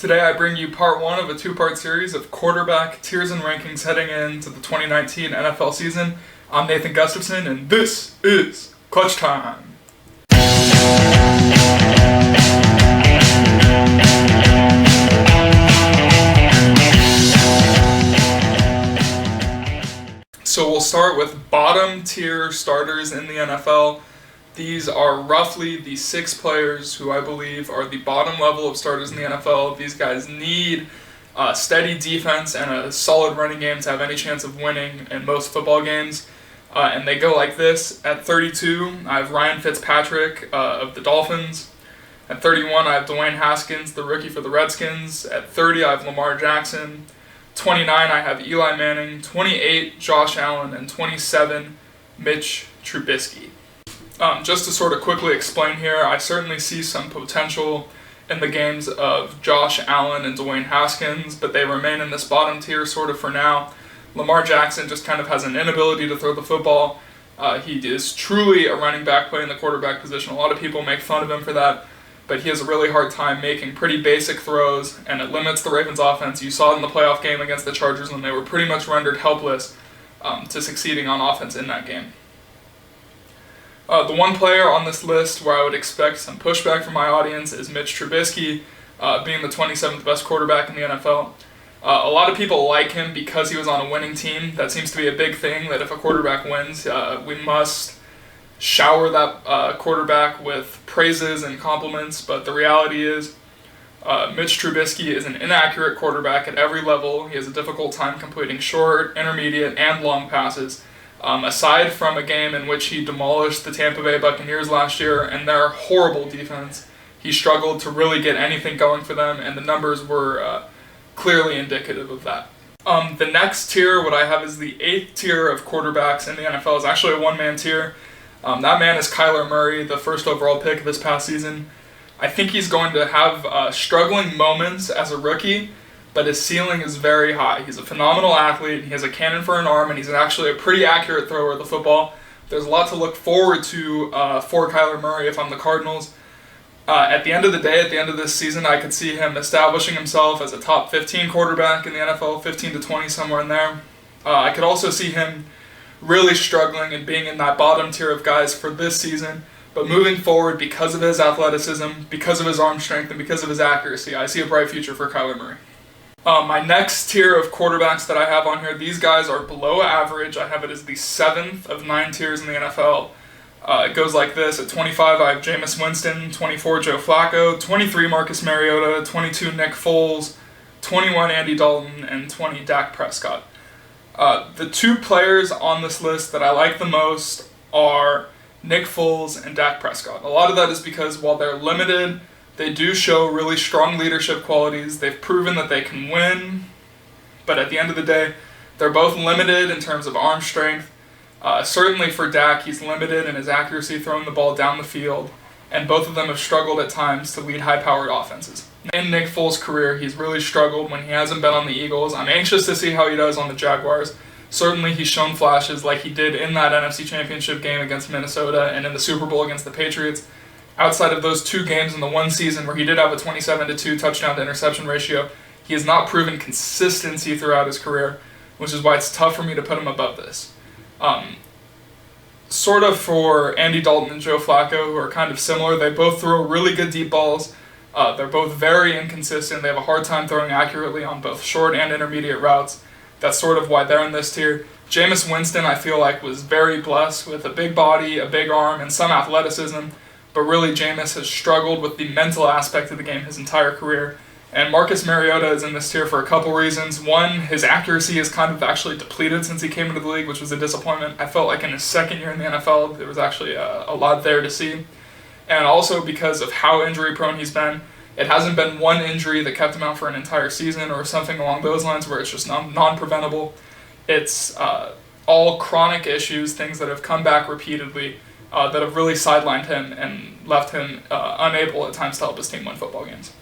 Today I bring you part one of a two-part series of quarterback tiers and rankings heading into the 2019 NFL season. I'm Nathan Gustafson, and this is Clutch Time. So we'll start with bottom tier starters in the NFL. These are roughly the 6 players who I believe are the bottom level of starters in the NFL. These guys need a steady defense and a solid running game to have any chance of winning in most football games. And they go like this. At 32, I have Ryan Fitzpatrick of the Dolphins. At 31, I have Dwayne Haskins, the rookie for the Redskins. At 30, I have Lamar Jackson. 29, I have Eli Manning. 28, Josh Allen. And 27, Mitch Trubisky. Just to sort of quickly explain here, I certainly see some potential in the games of Josh Allen and Dwayne Haskins, but they remain in this bottom tier sort of for now. Lamar Jackson just kind of has an inability to throw the football. He is truly a running back playing the quarterback position. A lot of people make fun of him for that, but he has a really hard time making pretty basic throws, and it limits the Ravens' offense. You saw it in the playoff game against the Chargers when they were pretty much rendered helpless to succeeding on offense in that game. The one player on this list where I would expect some pushback from my audience is Mitch Trubisky, being the 27th best quarterback in the NFL. A lot of people like him because he was on a winning team. That seems to be a big thing, that if a quarterback wins, we must shower that quarterback with praises and compliments. But the reality is, Mitch Trubisky is an inaccurate quarterback at every level. He has a difficult time completing short, intermediate, and long passes. Aside from a game in which he demolished the Tampa Bay Buccaneers last year and their horrible defense, he struggled to really get anything going for them, and the numbers were clearly indicative of that. The next tier, what I have is the 8th tier of quarterbacks in the NFL, is actually a one-man tier. That man is Kyler Murray, the first overall pick this past season. I think he's going to have struggling moments as a rookie, but his ceiling is very high. He's a phenomenal athlete, he has a cannon for an arm, and he's actually a pretty accurate thrower of the football. There's a lot to look forward to for Kyler Murray if I'm the Cardinals. At the end of the day, at the end of this season, I could see him establishing himself as a top 15 quarterback in the NFL, 15 to 20, somewhere in there. I could also see him really struggling and being in that bottom tier of guys for this season. But moving forward, because of his athleticism, because of his arm strength, and because of his accuracy, I see a bright future for Kyler Murray. My next tier of quarterbacks that I have on here, these guys are below average. I have it as the 7th of 9 tiers in the NFL. It goes like this. At 25, I have Jameis Winston. 24, Joe Flacco. 23, Marcus Mariota. 22, Nick Foles. 21, Andy Dalton. And 20, Dak Prescott. The 2 players on this list that I like the most are Nick Foles and Dak Prescott. A lot of that is because while they're limited, they do show really strong leadership qualities. They've proven that they can win, but at the end of the day, they're both limited in terms of arm strength. Certainly for Dak, he's limited in his accuracy throwing the ball down the field, and both of them have struggled at times to lead high-powered offenses. In Nick Foles' career, he's really struggled when he hasn't been on the Eagles. I'm anxious to see how he does on the Jaguars. Certainly he's shown flashes like he did in that NFC Championship game against Minnesota and in the Super Bowl against the Patriots. Outside of those 2 games in the one season where he did have a 27-2 touchdown to interception ratio, he has not proven consistency throughout his career, which is why it's tough for me to put him above this. Sort of for Andy Dalton and Joe Flacco, who are kind of similar, they both throw really good deep balls. They're both very inconsistent. They have a hard time throwing accurately on both short and intermediate routes. That's sort of why they're in this tier. Jameis Winston, I feel like, was very blessed with a big body, a big arm, and some athleticism. But really, Jameis has struggled with the mental aspect of the game his entire career. And Marcus Mariota is in this tier for a couple reasons. One, his accuracy is kind of actually depleted since he came into the league, which was a disappointment. I felt like in his second year in the NFL, there was actually a lot there to see. And also because of how injury-prone he's been, it hasn't been one injury that kept him out for an entire season or something along those lines where it's just non-preventable. It's all chronic issues, things that have come back repeatedly, that have really sidelined him and left him unable at times to help his team win football games.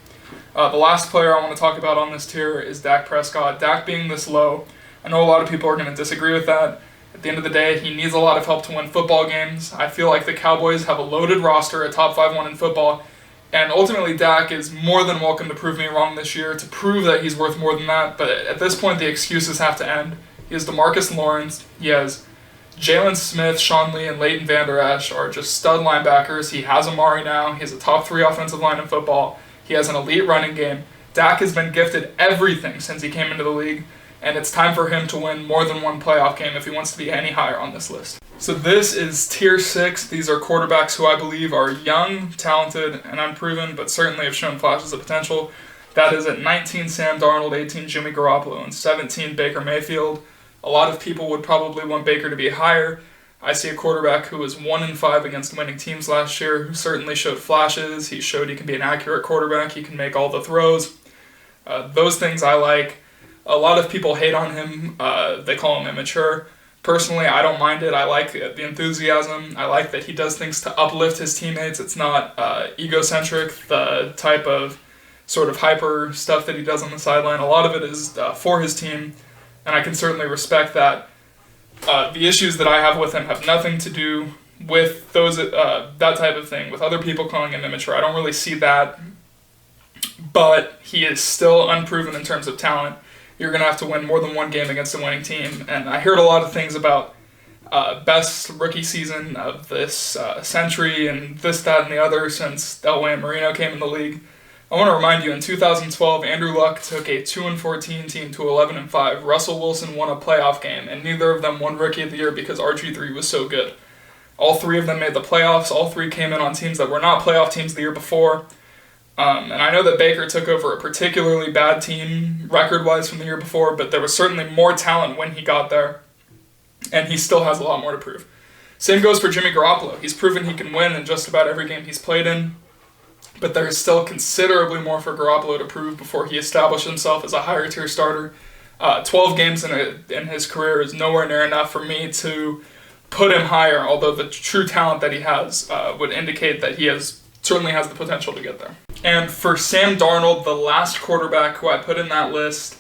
The last player I want to talk about on this tier is Dak Prescott. Dak being this low, I know a lot of people are going to disagree with that. At the end of the day, he needs a lot of help to win football games. I feel like the Cowboys have a loaded roster, a top 5 one in football, And ultimately, Dak is more than welcome to prove me wrong this year, to prove that he's worth more than that. But at this point, the excuses have to end. He has DeMarcus Lawrence. He has Jalen Smith, Sean Lee, and Leighton Vander Esch are just stud linebackers. He has Amari now. He has a top 3 offensive line in football. He has an elite running game. Dak has been gifted everything since he came into the league, and it's time for him to win more than one playoff game if he wants to be any higher on this list. So this is Tier 6. These are quarterbacks who I believe are young, talented, and unproven, but certainly have shown flashes of potential. That is at 19, Sam Darnold, 18, Jimmy Garoppolo, and 17, Baker Mayfield. A lot of people would probably want Baker to be higher. I see a quarterback who was 1-5 against winning teams last year, who certainly showed flashes. He showed he can be an accurate quarterback. He can make all the throws. Those things I like. A lot of people hate on him. They call him immature. Personally, I don't mind it. I like the enthusiasm. I like that he does things to uplift his teammates. It's not egocentric, the type of sort of hyper stuff that he does on the sideline. A lot of it is for his team, and I can certainly respect that. The issues that I have with him have nothing to do with those that type of thing, with other people calling him immature. I don't really see that, but he is still unproven in terms of talent. You're going to have to win more than one game against a winning team. And I heard a lot of things about best rookie season of this century and this, that, and the other since Elway and Marino came in the league. I want to remind you, in 2012, Andrew Luck took a 2-14 team to 11-5. Russell Wilson won a playoff game, and neither of them won Rookie of the Year because RG3 was so good. All 3 of them made the playoffs. All 3 came in on teams that were not playoff teams the year before. And I know that Baker took over a particularly bad team record-wise from the year before, but there was certainly more talent when he got there, and he still has a lot more to prove. Same goes for Jimmy Garoppolo. He's proven he can win in just about every game he's played in, but there is still considerably more for Garoppolo to prove before he established himself as a higher-tier starter. 12 games in his career is nowhere near enough for me to put him higher, although the true talent that he has would indicate that he certainly has the potential to get there. And for Sam Darnold, the last quarterback who I put in that list,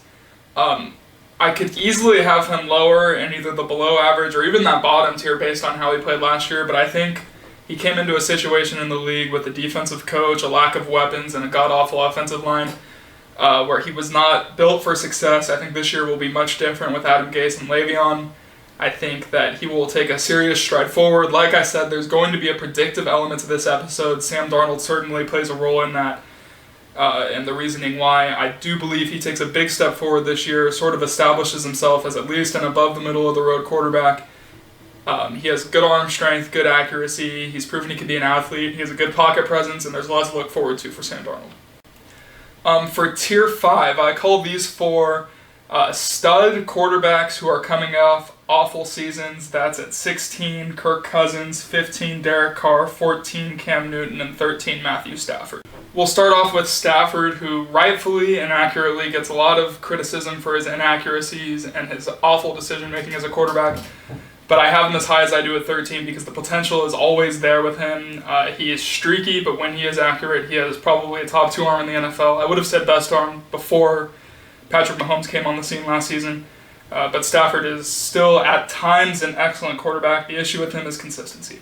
I could easily have him lower in either the below average or even that bottom tier based on how he played last year, but I think he came into a situation in the league with a defensive coach, a lack of weapons, and a god-awful offensive line where he was not built for success. I think this year will be much different with Adam Gase and Le'Veon. I think that he will take a serious stride forward. Like I said, there's going to be a predictive element to this episode. Sam Darnold certainly plays a role in that, and the reasoning why. I do believe he takes a big step forward this year, sort of establishes himself as at least an above-the-middle-of-the-road quarterback. He has good arm strength, good accuracy. He's proven he can be an athlete. He has a good pocket presence, and there's lots to look forward to for Sam Darnold. For Tier 5, I call these 4 stud quarterbacks who are coming off awful seasons. That's at 16, Kirk Cousins, 15, Derek Carr, 14, Cam Newton, and 13, Matthew Stafford. We'll start off with Stafford, who rightfully and accurately gets a lot of criticism for his inaccuracies and his awful decision-making as a quarterback. But I have him as high as I do at 13 because the potential is always there with him. He is streaky, but when he is accurate, he has probably a top 2 arm in the NFL. I would have said best arm before Patrick Mahomes came on the scene last season. But Stafford is still, at times, an excellent quarterback. The issue with him is consistency.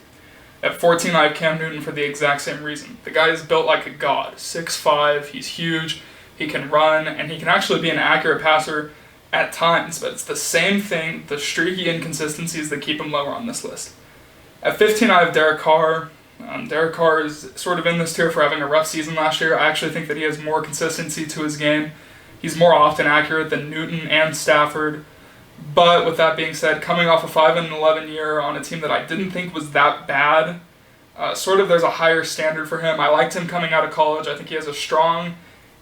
At 14, I have Cam Newton for the exact same reason. The guy is built like a god. 6'5", he's huge, he can run, and he can actually be an accurate passer at times. But it's the same thing, the streaky inconsistencies that keep him lower on this list. At 15, I have Derek Carr. Derek Carr is sort of in this tier for having a rough season last year. I actually think that he has more consistency to his game. He's more often accurate than Newton and Stafford. But with that being said, coming off a 5-11 year on a team that I didn't think was that bad, there's a higher standard for him. I liked him coming out of college. I think he has a strong,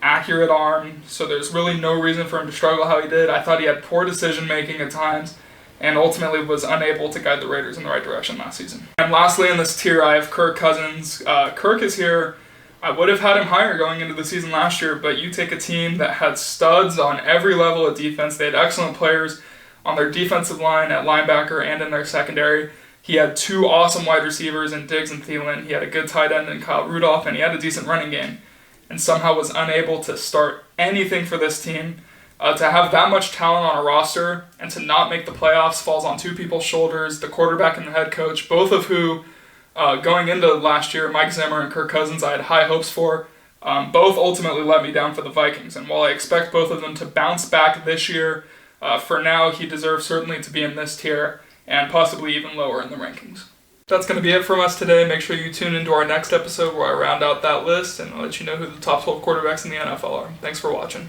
accurate arm, so there's really no reason for him to struggle how he did. I thought he had poor decision-making at times, and ultimately was unable to guide the Raiders in the right direction last season. And lastly in this tier, I have Kirk Cousins. Kirk is here. I would have had him higher going into the season last year, but you take a team that had studs on every level of defense. They had excellent players on their defensive line at linebacker and in their secondary. He had 2 awesome wide receivers in Diggs and Thielen. He had a good tight end in Kyle Rudolph, and he had a decent running game, and somehow was unable to start anything for this team. To have that much talent on a roster and to not make the playoffs falls on 2 people's shoulders, the quarterback and the head coach, both of who Going into last year, Mike Zimmer and Kirk Cousins, I had high hopes for. Both ultimately let me down for the Vikings, and while I expect both of them to bounce back this year, for now he deserves certainly to be in this tier and possibly even lower in the rankings. That's going to be it from us today. Make sure you tune into our next episode where I round out that list and I'll let you know who the top 12 quarterbacks in the NFL are. Thanks for watching.